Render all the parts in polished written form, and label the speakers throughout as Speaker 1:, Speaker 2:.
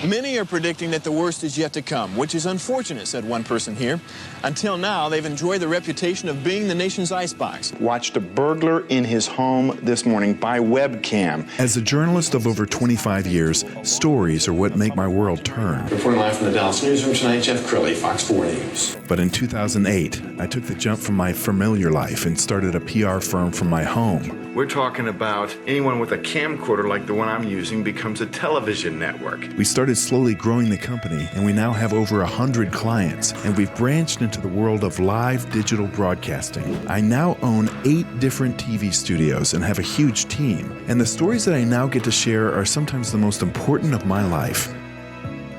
Speaker 1: Many are predicting that the worst is yet to come, which is unfortunate, said one person here. Until now, they've enjoyed the reputation of being the nation's icebox.
Speaker 2: Watched a burglar in his home this morning by webcam.
Speaker 3: As a journalist of over 25 years, stories are what make my world turn.
Speaker 1: Reporting live from the Dallas newsroom tonight, Jeff Crilley, Fox 4 News.
Speaker 3: But in 2008, I took the jump from my familiar life and started a PR firm from my home.
Speaker 2: We're talking about anyone with a camcorder like the one I'm using becomes a television network.
Speaker 3: We started slowly growing the company, and we now have over 100 clients, and we've branched into the world of live digital broadcasting. I now own 8 different TV studios and have a huge team, and the stories that I now get to share are sometimes the most important of my life.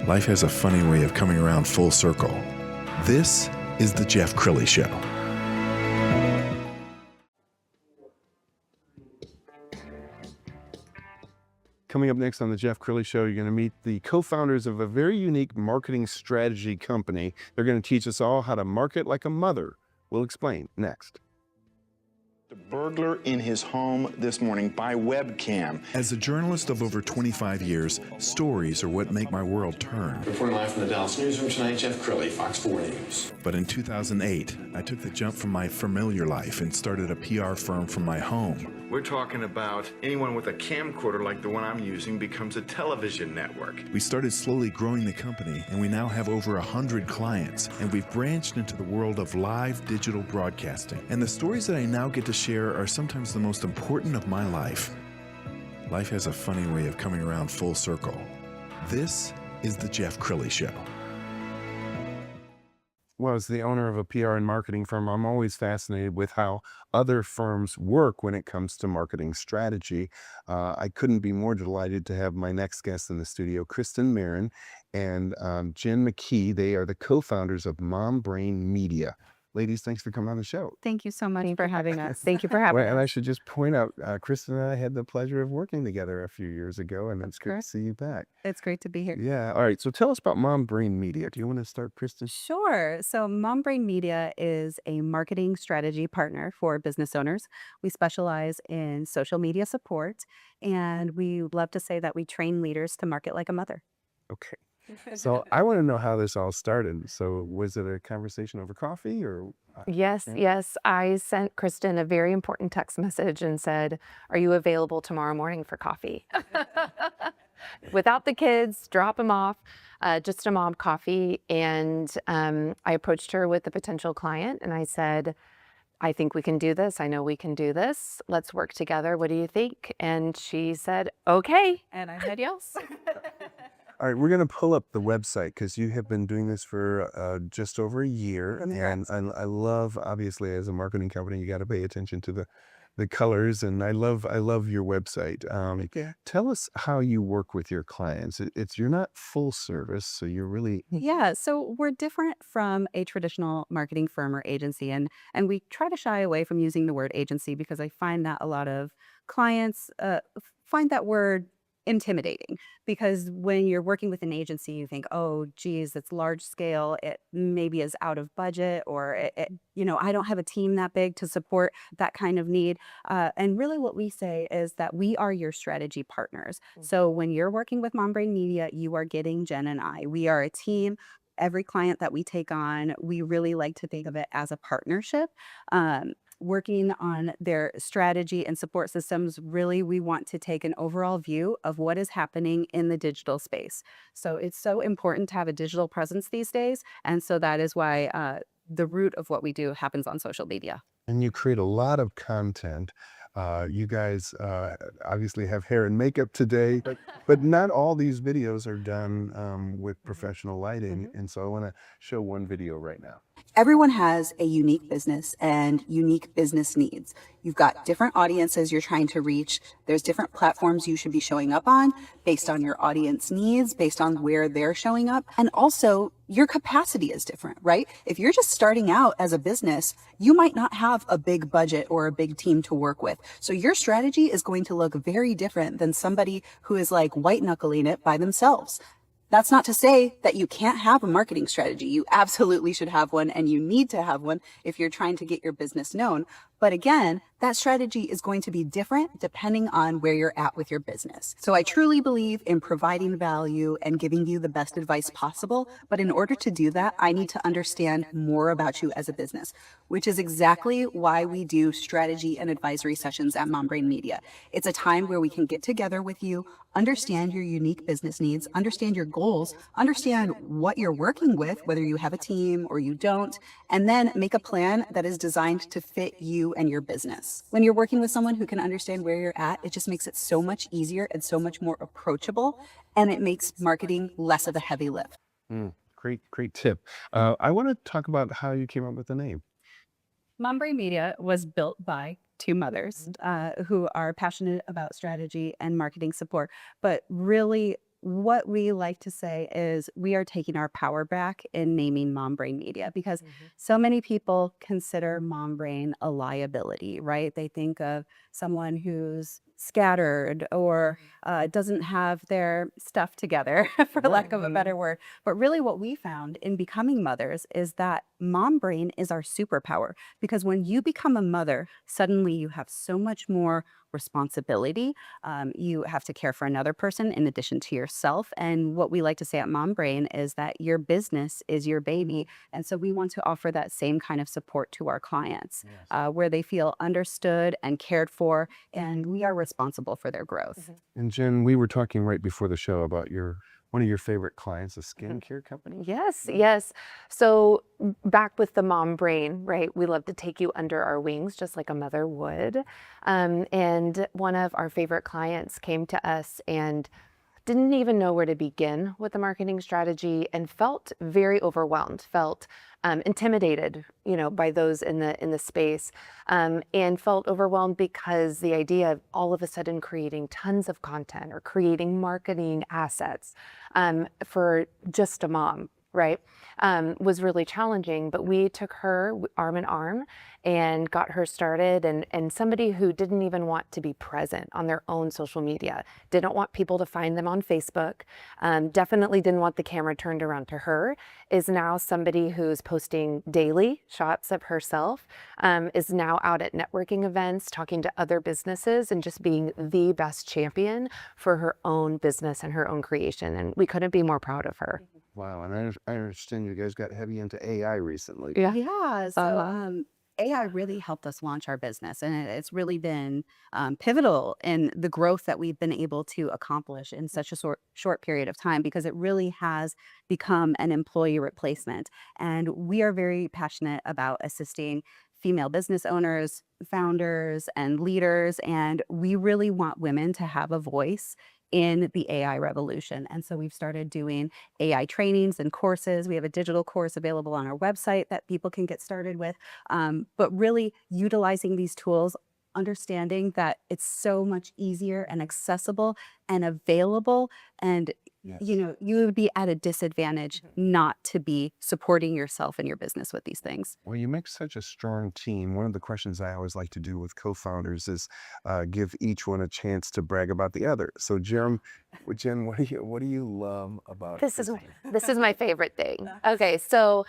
Speaker 3: Life has a funny way of coming around full circle. This is The Jeff Crilley Show.
Speaker 4: Coming up next on the Jeff Crilley Show, you're going to meet the co-founders of a very unique marketing strategy company. They're going to teach us all how to market like a mother. We'll explain next.
Speaker 2: The burglar in his home this morning by webcam.
Speaker 3: As a journalist of over 25 years, stories are what make my world turn.
Speaker 1: Reporting live from the Dallas newsroom tonight, Jeff Crilley, Fox 4 News.
Speaker 3: But in 2008, I took the jump from my familiar life and started a PR firm from my home.
Speaker 2: We're talking about anyone with a camcorder like the one I'm using becomes a television network.
Speaker 3: We started slowly growing the company, and we now have over 100 clients, and we've branched into the world of live digital broadcasting. And the stories that I now get to share are sometimes the most important of my life. Life has a funny way of coming around full circle. This is The Jeff Crilley Show.
Speaker 4: Well, as the owner of a PR and marketing firm, I'm always fascinated with how other firms work when it comes to marketing strategy. I couldn't be more delighted to have my next guest in the studio, Kristin Merron and McKee. They are the co-founders of Mom Brain Media. Ladies, thanks for coming on the show.
Speaker 5: Thank you so much for having us. Thank you for having us.
Speaker 4: And I should just point out, Kristin and I had the pleasure of working together a few years ago, and it's great to see you back.
Speaker 5: It's great to be here.
Speaker 4: Yeah. All right. So tell us about Mom Brain Media. Do you want to start, Kristin?
Speaker 5: Sure. So Mom Brain Media is a marketing strategy partner for business owners. We specialize in social media support, and we love to say that we train leaders to market like a mother.
Speaker 4: Okay. So I want to know how this all started. So was it a conversation over coffee or?
Speaker 6: Yes, yes. I sent Kristin a very important text message and said, "Are you available tomorrow morning for coffee?" Without the kids, drop them off, just a mom coffee. And I approached her with a potential client and I said, "I think we can do this. I know we can do this. Let's work together. What do you think?" And she said, "Okay." And I said, "Yes."
Speaker 4: All right, we're going to pull up the website because you have been doing this for just over a year. And I love, obviously, as a marketing company, you got to pay attention to the colors. And I love your website. Tell us how you work with your clients. You're not full service, so you're really...
Speaker 5: Yeah, so we're different from a traditional marketing firm or agency. And we try to shy away from using the word agency because I find that a lot of clients find that word intimidating, because when you're working with an agency, you think, oh, geez, it's large scale. It maybe is out of budget, or I don't have a team that big to support that kind of need. And really what we say is that we are your strategy partners. So when you're working with Mom Brain Media, you are getting Jen and I. We are a team. Every client that we take on, we really like to think of it as a partnership. Working on their strategy and support systems, really, we want to take an overall view of what is happening in the digital space. So it's so important to have a digital presence these days. And so that is why the root of what we do happens on social media.
Speaker 4: And you create a lot of content. You guys obviously have hair and makeup today, but not all these videos are done with professional lighting. And so I want to show one video right now.
Speaker 7: Everyone has a unique business and unique business needs. You've got different audiences you're trying to reach. There's different platforms you should be showing up on based on your audience needs, based on where they're showing up. And also your capacity is different, right? If you're just starting out as a business, you might not have a big budget or a big team to work with. So your strategy is going to look very different than somebody who is like white knuckling it by themselves. That's not to say that you can't have a marketing strategy. You absolutely should have one, and you need to have one if you're trying to get your business known. But again, that strategy is going to be different depending on where you're at with your business. So I truly believe in providing value and giving you the best advice possible. But in order to do that, I need to understand more about you as a business, which is exactly why we do strategy and advisory sessions at MomBrain Media. It's a time where we can get together with you, understand your unique business needs, understand your goals, understand what you're working with, whether you have a team or you don't, and then make a plan that is designed to fit you and your business. When you're working with someone who can understand where you're at, it just makes it so much easier and so much more approachable, and it makes marketing less of a heavy lift.
Speaker 4: Great tip. I want to talk about how you came up with the name.
Speaker 5: MomBrain Media was built by two mothers who are passionate about strategy and marketing support. But really, what we like to say is we are taking our power back in naming MomBrain Media, because so many people consider MomBrain a liability, right? They think of someone who's scattered or doesn't have their stuff together, for lack of a better word. But really what we found in becoming mothers is that MomBrain is our superpower, because when you become a mother, suddenly you have so much more responsibility. You have to care for another person in addition to yourself. And what we like to say at MomBrain is that your business is your baby. And so we want to offer that same kind of support to our clients, where they feel understood and cared for, and we are responsible for their growth.
Speaker 4: And Jen, we were talking right before the show about one of your favorite clients, a skincare company.
Speaker 6: Yes. So back with the MomBrain, right? We love to take you under our wings, just like a mother would. And one of our favorite clients came to us and didn't even know where to begin with the marketing strategy and felt very overwhelmed, felt intimidated, by those in the space, and felt overwhelmed because the idea of all of a sudden creating tons of content or creating marketing assets for just a mom, right, was really challenging. But we took her arm in arm and got her started, and somebody who didn't even want to be present on their own social media, didn't want people to find them on Facebook, definitely didn't want the camera turned around to her, is now somebody who's posting daily shots of herself, is now out at networking events, talking to other businesses, and just being the best champion for her own business and her own creation. And we couldn't be more proud of her.
Speaker 4: Wow, and I understand you guys got heavy into AI recently.
Speaker 5: Yeah. So AI really helped us launch our business, and it's really been pivotal in the growth that we've been able to accomplish in such a short period of time, because it really has become an employee replacement. And we are very passionate about assisting female business owners, founders, and leaders. And we really want women to have a voice in the AI revolution. And so we've started doing AI trainings and courses. We have a digital course available on our website that people can get started with. But really utilizing these tools, understanding that it's so much easier and accessible and available. And you would be at a disadvantage not to be supporting yourself and your business with these things.
Speaker 4: Well, you make such a strong team. One of the questions I always like to do with co-founders is give each one a chance to brag about the other. So Jen, what do you love about
Speaker 6: this is my favorite thing. Okay, so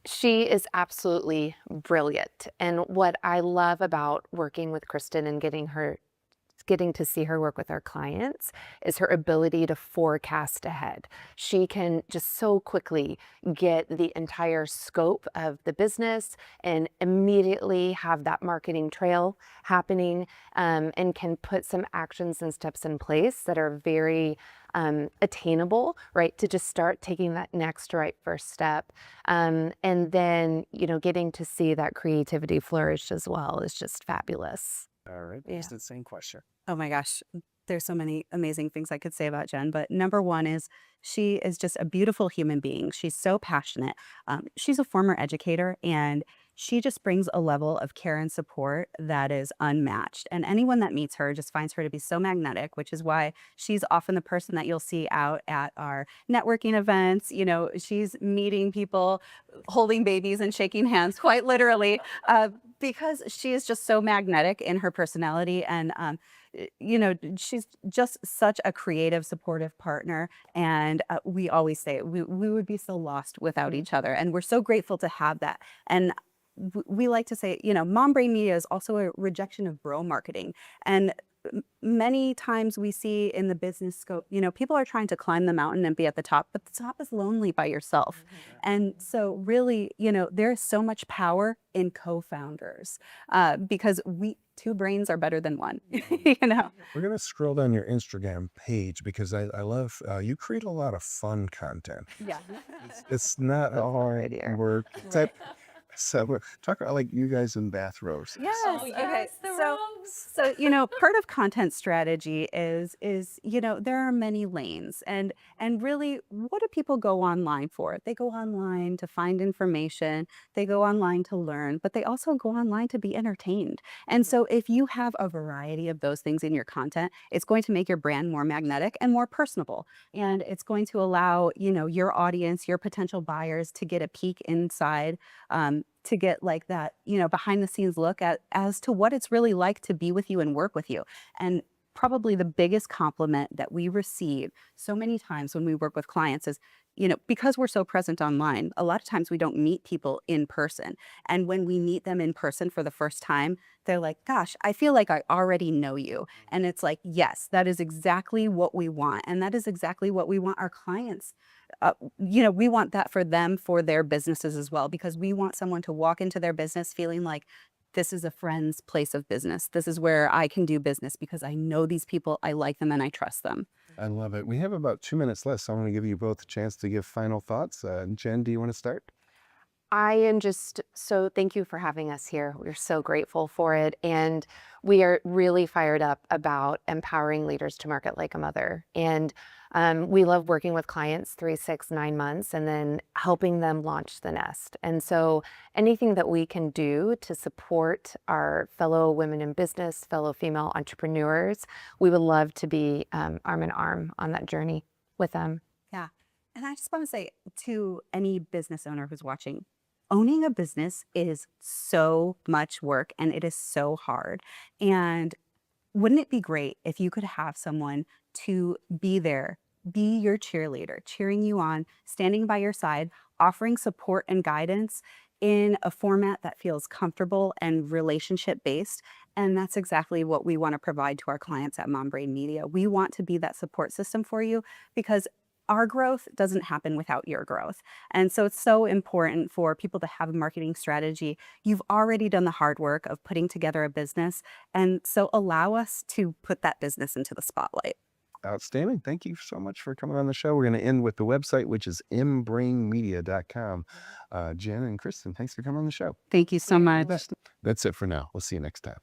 Speaker 6: she is absolutely brilliant. And what I love about working with Kristin and getting to see her work with our clients is her ability to forecast ahead. She can just so quickly get the entire scope of the business and immediately have that marketing trail happening, and can put some actions and steps in place that are very attainable, right? To just start taking that next right first step. And then, getting to see that creativity flourish as well is just fabulous.
Speaker 4: All right, it's the same question.
Speaker 5: Oh my gosh, there's so many amazing things I could say about Jen, but number one is she is just a beautiful human being. She's so passionate. She's a former educator, and she just brings a level of care and support that is unmatched. And anyone that meets her just finds her to be so magnetic, which is why she's often the person that you'll see out at our networking events. She's meeting people, holding babies and shaking hands, quite literally, because she is just so magnetic in her personality. And she's just such a creative, supportive partner. And we always say we would be so lost without each other. And we're so grateful to have that. And we like to say, mom brain media is also a rejection of bro marketing. And many times we see in the business scope, people are trying to climb the mountain and be at the top, but the top is lonely by yourself. And so really, there's so much power in co-founders because two brains are better than one,
Speaker 4: We're going to scroll down your Instagram page because I love, you create a lot of fun content.
Speaker 5: Yeah.
Speaker 4: It's not hard work type. So talk about like you guys in bathrobes.
Speaker 5: Yes. Okay. So part of content strategy is there are many lanes, and really, what do people go online for? They go online to find information, they go online to learn, but they also go online to be entertained. And so if you have a variety of those things in your content, it's going to make your brand more magnetic and more personable, and it's going to allow your audience, your potential buyers, to get a peek inside, to get like that, behind the scenes look at as to what it's really like to be with you and work with you. And probably the biggest compliment that we receive so many times when we work with clients is, because we're so present online, a lot of times we don't meet people in person. And when we meet them in person for the first time, they're like, gosh, I feel like I already know you. And it's like, yes, that is exactly what we want. And that is exactly what we want our clients. We want that for them, for their businesses as well, because we want someone to walk into their business feeling like this is a friend's place of business. This is where I can do business because I know these people, I like them, and I trust them.
Speaker 4: I love it. We have about 2 minutes left, so I want to give you both a chance to give final thoughts. Jen, do you want to start?
Speaker 6: I am just so thank you for having us here. We're so grateful for it. And we are really fired up about empowering leaders to market like a mother. And we love working with clients 3, 6, 9 months and then helping them launch the nest. And so anything that we can do to support our fellow women in business, fellow female entrepreneurs, we would love to be arm in arm on that journey with them.
Speaker 5: Yeah. And I just want to say to any business owner who's watching, owning a business is so much work and it is so hard. And wouldn't it be great if you could have someone to be there, be your cheerleader, cheering you on, standing by your side, offering support and guidance in a format that feels comfortable and relationship based? And that's exactly what we want to provide to our clients at Mom Brain Media. We want to be that support system for you because our growth doesn't happen without your growth. And so it's so important for people to have a marketing strategy. You've already done the hard work of putting together a business. And so allow us to put that business into the spotlight.
Speaker 4: Outstanding. Thank you so much for coming on the show. We're going to end with the website, which is mbrainmedia.com. Jen and Kristin, thanks for coming on the show.
Speaker 5: Thank you so much.
Speaker 4: That's it for now. We'll see you next time.